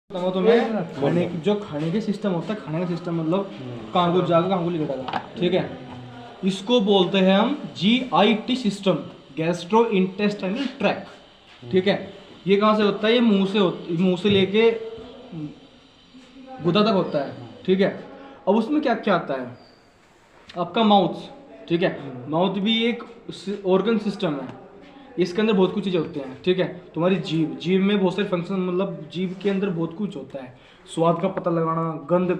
तो तुम्हें खाने की जो खाने के सिस्टम होता है, खाने का सिस्टम मतलब कहाँ को जाकर कहाँ को लेकर जाता, ठीक है। इसको बोलते हैं हम GIT system, gastro intestinal tract, ठीक है। ये कहाँ से होता है? ये मुंह से लेके गुदा तक होता है, ठीक है। अब उसमें क्या क्या आता है? आपका माउथ, ठीक है। माउथ भी एक ऑर्गन सिस्टम है, इसके अंदर बहुत कुछ चीज़ें होती हैं, ठीक है। तुम्हारी जीभ में बहुत सारे फंक्शन, मतलब जीभ के अंदर बहुत कुछ होता है। स्वाद का पता लगाना, गंध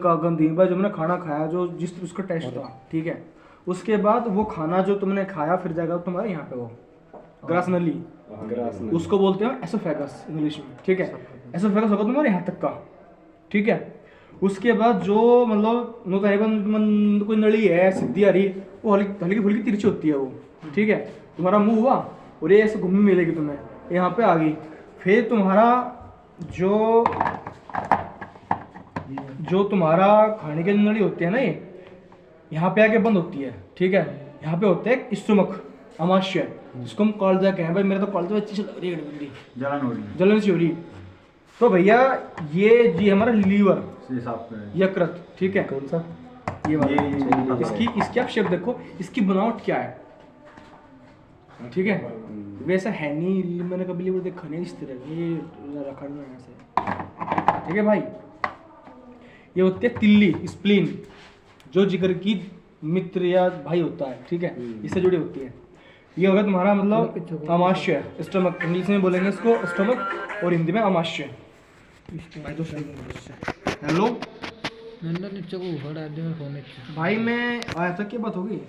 भाई जो मैंने खाना खाया, जो जिस उसका टेस्ट था, ठीक है। उसके बाद वो खाना जो तुमने खाया फिर जाएगा तुम्हारे यहाँ पे वो ग्रास नली, उसको बोलते हैं एसोफेगस इंग्लिश में, ठीक है। एसोफेगस होगा तुम्हारे यहाँ तक का, ठीक है। उसके बाद जो मतलब कोई नली है सीधी आ रही, वो हल्की फुल्की तिरछी होती है वो, ठीक है। तुम्हारा मुंह हुआ और ये ऐसे घूमने मिलेगी तुम्हें, यहाँ पे आ गई। फिर तुम्हारा जो तुम्हारा खाने की नली होती है ना, ये यहाँ पे आके बंद होती है, ठीक है। यहाँ पे होते हैं स्टमक, अमाशय, जिसको हम कॉलजा कहें। भाई मेरे तो कॉलजा अच्छी लग रही है, जलन सी हो रही। तो भैया ये जी हमारा लीवर, यकृत, ठीक है। कौन सा? ये वाला। इसकी आप शेप देखो, इसकी बनावट क्या है, ठीक है। वैसा है नहीं, मैंने कभी लीवर देखा नहीं इस तरह, ये रखा नहीं है ऐसे, ठीक है भाई। ये होती है तिल्ली, स्प्लीन, जो जिगर की मित्र या भाई होता है, ठीक है, इससे जुड़ी होती है। ये होगा तुम्हारा मतलब अमाशय, स्टमक, इंग्लिश में बोलेंगे इसको स्टमक और हिंदी में अमाशय। हेलो नीचे को उखड़ा दे फोन भाई, मैं आया था, क्या बात होगी?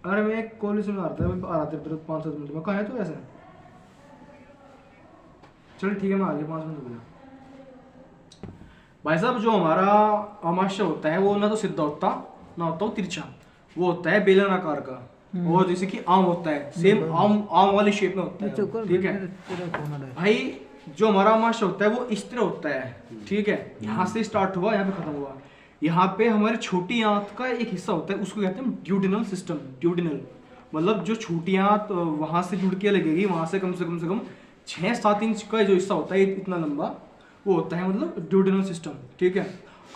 अरे मैं एक कॉलेज में आ रहा था, मैं आ रहा था तुरंत 5-7 मिनट में। कहाँ है तू ऐसे? चल ठीक है, मैं आ गया 5 मिनट रुक। भाई साहब, जो हमारा अमाशय होता है वो ना तो सीधा होता ना होता वो तिरछा, वो होता है बेलन आकार का, और जैसे कि आम होता है, सेम आम वाली शेप में होता है, ठीक है भाई। जो हमारा अमाशय होता है वो इस तरह होता है, ठीक है। यहाँ से स्टार्ट हुआ, यहाँ पे खत्म हुआ। यहाँ पे हमारी छोटी आंत का एक हिस्सा होता है, उसको कहते हैं ड्यूडिनल सिस्टम। ड्यूडिनल मतलब जो छोटी आंत वहां से जुड़ के लगेगी, वहां से कम 6-7 इंच का जो हिस्सा होता है, इतना लंबा, वो होता है मतलब ड्यूडिनल सिस्टम, ठीक है।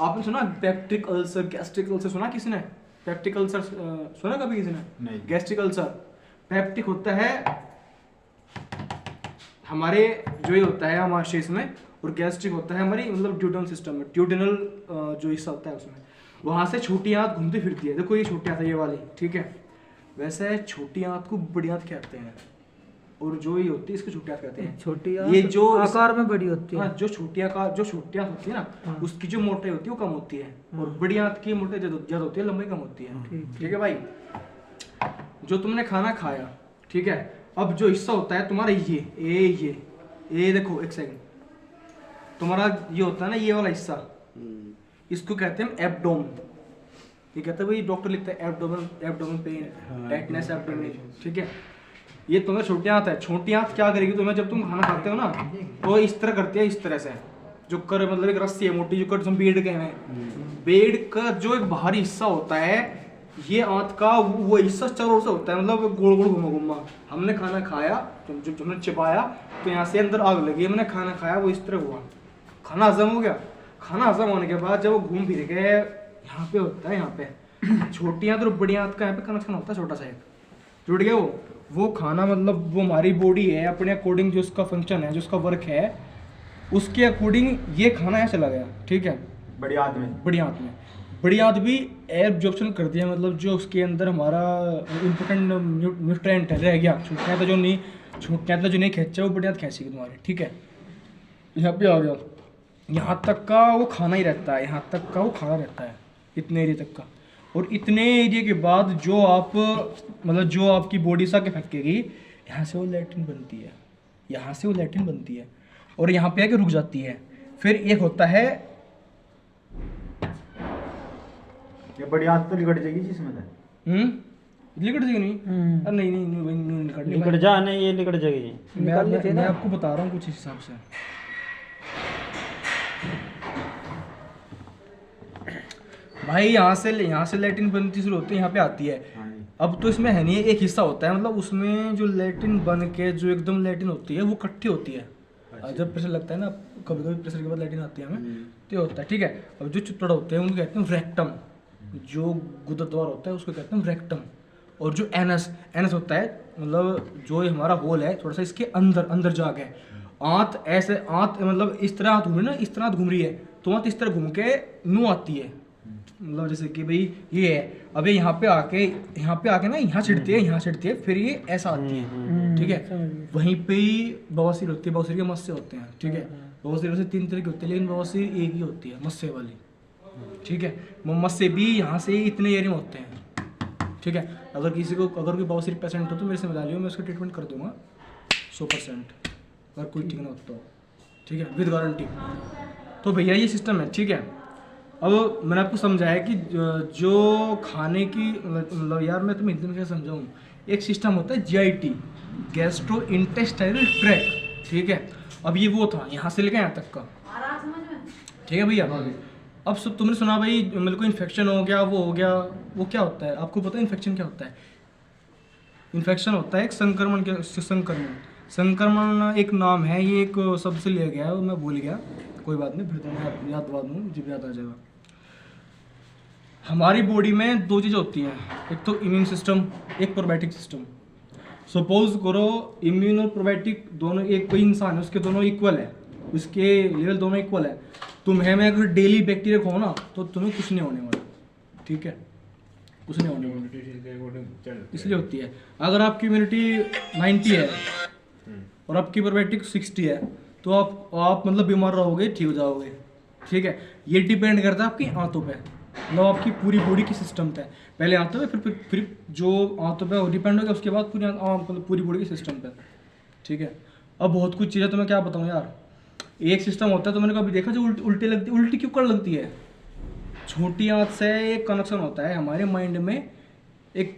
आपने सुना पेप्टिक अल्सर, गैस्ट्रिक अल्सर सुना किसी ने? पेप्टिक अल्सर सुना कभी किसी ने? गैस्ट्रिक अल्सर, पेप्टिक होता है हमारे जो ये होता है अमाशय में, और गैस्ट्रिक होता है हमारी मतलब ड्यूडिनल सिस्टम में, ड्यूडिनल जो हिस्सा होता है उसमें, वहां से छोटी आंत घूमती फिरती है। देखो ये छोटी आंत है, ये वाली, ठीक है। वैसे छोटी आंत को बड़ी आंत कहते हैं, और जो ये होती है इसको छोटी आंत कहते हैं। छोटी ये जो आकार में बड़ी होती है, हाँ, जो छोटी आंत होती है ना, उसकी जो मोटाई होती है वो कम होती है, और बड़ी आंत की मोटाई ज्यादा होती है, लंबाई कम होती है, ठीक है भाई। जो तुमने खाना खाया, ठीक है। अब जो हिस्सा होता है तुम्हारा ये देखो एक सेकंड, तुम्हारा ये होता है ना, ये वाला हिस्सा, इसको कहते हैं एब्डोमेन। ये कहते हैं भाई, डॉक्टर लिखता है एब्डोमेन पेन, टाइटनेस एब्डोमेन, ठीक है। ये तुम्हें छोटी आंत है। छोटी आंत क्या करेगी तुम्हें? जब तुम खाना खाते हो ना, तो इस तरह करती है, इस तरह से जो कर मतलब एक रस्सी है मोटी, जो कर बेड के हैं, बेड का जो एक बाहरी हिस्सा होता है, ये आंत का वो हिस्सा चारों ओर से होता है, मतलब गोल गोल घुमा। हमने खाना खाया, जब हमने चिबाया तो यहाँ से अंदर आग लगी, हमने खाना खाया, वो इस तरह हुआ, खाना हजम हो गया। खाना हजम होने के बाद जब वो घूम फिर गए, यहाँ पे होता है, यहाँ पे छोटी आंत और बड़ी आंत का यहाँ पे कनेक्शन होता है, छोटा सा एक जुड़ गया वो खाना, मतलब वो हमारी बॉडी है अपने अकॉर्डिंग, जो उसका फंक्शन है, जो उसका वर्क है, उसके अकॉर्डिंग ये खाना यहाँ चला गया, ठीक है। बड़ी आंत भी एब्जॉर्प्शन करती है, मतलब जो उसके अंदर हमारा इम्पोर्टेंट न्यूट्रिएंट है रह गया, छूटियाँ तो जो नहीं खींचा, वो बड़ी आंत खींचेगी तुम्हारी, ठीक है। यहाँ पे आ गया, यहाँ तक का वो खाना ही रहता है, यहाँ तक का वो खाना रहता है, इतने एरिया तक का। और इतने एरिया के बाद जो आपकी बॉडी से आके फेंकेगी, यहाँ से वो लैट्रिन बनती है, और यहाँ पे आके रुक जाती है। फिर एक होता है, ये बड़ी आंत तो निकट जाएगी जिसमें निकट जाएगी नहीं? अरे नहीं निकट जा, नहीं ये निकट जाएगी। मैं आपको बता रहा हूँ कुछ हिसाब से। भाई यहाँ से लैट्रिन बनती शुरू होती है, यहाँ पे आती है। अब तो इसमें है नहीं, एक हिस्सा होता है, मतलब उसमें जो लैट्रिन बन के जो एकदम लैट्रिन होती है वो इकट्ठी होती है, जब प्रेशर लगता है ना, कभी कभी प्रेशर के बाद लैट्रिन आती है हमें, तो ये होता है, ठीक है। अब जो चित्तौड़ा होते हैं उनको कहते हैं रेक्टम, जो गुदद्वार होता है उसको कहते हैं रेक्टम। और जो एनस एनस होता है, मतलब जो ये हमारा होल है थोड़ा सा इसके अंदर अंदर जाके है। आंत ऐसे, आंत मतलब इस तरह आंत घूम रही है ना, इस तरह आंत घूम रही है, तो आंत इस तरह घूम के नू आती है, मतलब जैसे कि भाई ये है, अब ये यहाँ पे आके ना यहाँ छिड़ती है, फिर ये ऐसा आती है, ठीक है। वहीं पे ही बवासीर होती है, बवासीर के मस्से होते हैं, ठीक है। बवासीर वैसे 3 तरह की होती है, लेकिन बवासीर एक ही होती है, मस्से वाली, ठीक है। मस्से भी यहाँ से इतने एरिया में होते हैं, ठीक है। अगर कोई बवासीर पेशेंट हो तो मेरे से मिला लियो, मैं उसका ट्रीटमेंट कर दूंगा 100%, अगर कोई ठीक ना होता हो, ठीक है, विद गारंटी। तो भैया ये सिस्टम है, ठीक है। अब मैंने आपको समझाया कि जो खाने की मतलब यार मैं तुम्हें हिंदी में क्या समझाऊँ, एक सिस्टम होता है GIT, गैस्ट्रो इंटेस्टाइनल ट्रैक्ट, ठीक है। अब ये वो था यहाँ से लेकर यहाँ तक का, ठीक है भैया। अब सब तुमने सुना भाई मेरे को इन्फेक्शन हो गया, वो हो गया, वो क्या होता है आपको पता है इन्फेक्शन क्या होता है? इन्फेक्शन होता है एक संक्रमण एक नाम है, ये एक शब्द से लिया गया है, मैं भूल गया, कोई बात नहीं, फिर तो मैं याद दवा दूँ, जब याद आ जाएगा। हमारी बॉडी में 2 चीज़ें होती हैं, एक तो इम्यून सिस्टम, एक प्रोबायोटिक सिस्टम। सपोज करो इम्यून और प्रोबायोटिक दोनों, एक कोई इंसान है उसके दोनों इक्वल है, उसके लेवल दोनों इक्वल है। तुम्हें मैं अगर डेली बैक्टीरिया खाओ ना तो तुम्हें कुछ नहीं होने वाला, ठीक है, कुछ नहीं होने वाला, इसलिए होती है। अगर आपकी इम्यूनिटी 90 है और आपकी प्रोबायोटिक 60 है तो आप मतलब बीमार रहोगे, ठीक हो जाओगे, ठीक है। ये डिपेंड करता है आपकी आंतों पे, मतलब आपकी पूरी बॉडी की सिस्टम पे, पहले आंतों पे, फिर जो आंतों पे डिपेंड होगा, उसके बाद मतलब पूरी बॉडी की सिस्टम पे, ठीक है। अब बहुत कुछ चीज़ें तो मैं क्या बताऊँ यार, एक सिस्टम होता है तो मैंने कभी देखा जो उल्टी लगती है, उल्टी क्यों कर लगती है? छोटी आंत से एक कनेक्शन होता है हमारे माइंड में, एक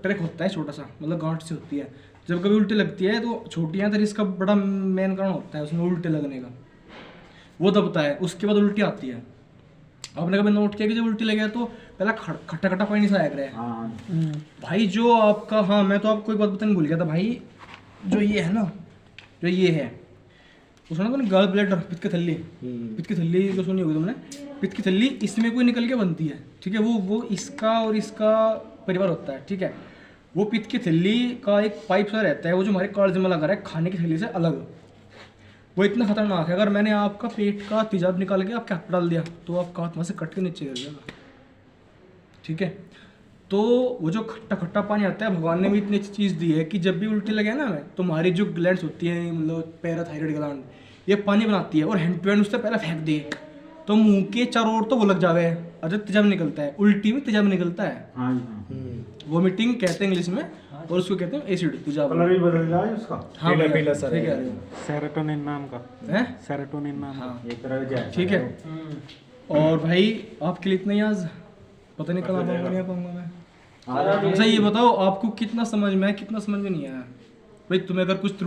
ट्रैक होता है छोटा सा, मतलब गांठ से होती है। जब कभी उल्टी लगती है तो छोटी आंत इसका बड़ा मेन कारण होता है उसमें उल्टे लगने का, वो दबता है, उसके बाद उल्टी आती है। आपने कभी नोट किया कि जब उल्टी लगे तो पहला खट्टा खट्टा पानी सा आया करे भाई, जो आपका, हाँ मैं तो आपको एक बात बताने भूल गया था भाई, जो ये है ना, जो ये है उसमें ना गॉल ब्लैडर, पित्त की थैली जो सुनी होगी तुमने, पित्त की थैली इसमें कोई निकल के बनती है, ठीक है। वो इसका और इसका परिवार होता है, ठीक है। वो पित्त की थैली का एक पाइप सा रहता है, वो जो हमारे कालजे में लगा रहा है खाने की थैली से अलग, वो इतना खतरनाक है। अगर मैंने आपका पेट का तेजाब निकाल के आपके हाथ पर डाल दिया तो आपका हाथ वहाँ से कट के नीचे गिर जाएगा, ठीक है। तो वो जो खट्टा खट्टा पानी आता है, भगवान ने भी इतनी अच्छी चीज़ दी है कि जब भी उल्टी लगे ना हमें, तो हमारी जो ग्लैंड्स होती हैं, मतलब पैराथायराइड ग्लैंड, ये पानी बनाती है और हैंड टू हैंड उससे पहले फेंक दे तो मुंह के चारों ओर तो वो लग जावे, और जब तेजाब निकलता है, उल्टी में तेजाब निकलता है, वोमिटिंग कहते हैं इंग्लिश में, और उसको कहते हैं एसिड तेजाब। कलर भी बदल जाए उसका, हाँ पीला सर, ठीक है, सेरोटोनिन नाम का है, सेरोटोनिन नाम का, एक तरह का, ठीक है। और भाई आपके लिए इतना ही आज, पता नहीं कल आ पाऊंगा नहीं आ पाऊंगा मैं। अच्छा ये बताओ आपको कितना समझ में आया, कितना समझ में नहीं आया भाई? तुम्हें अगर कुछ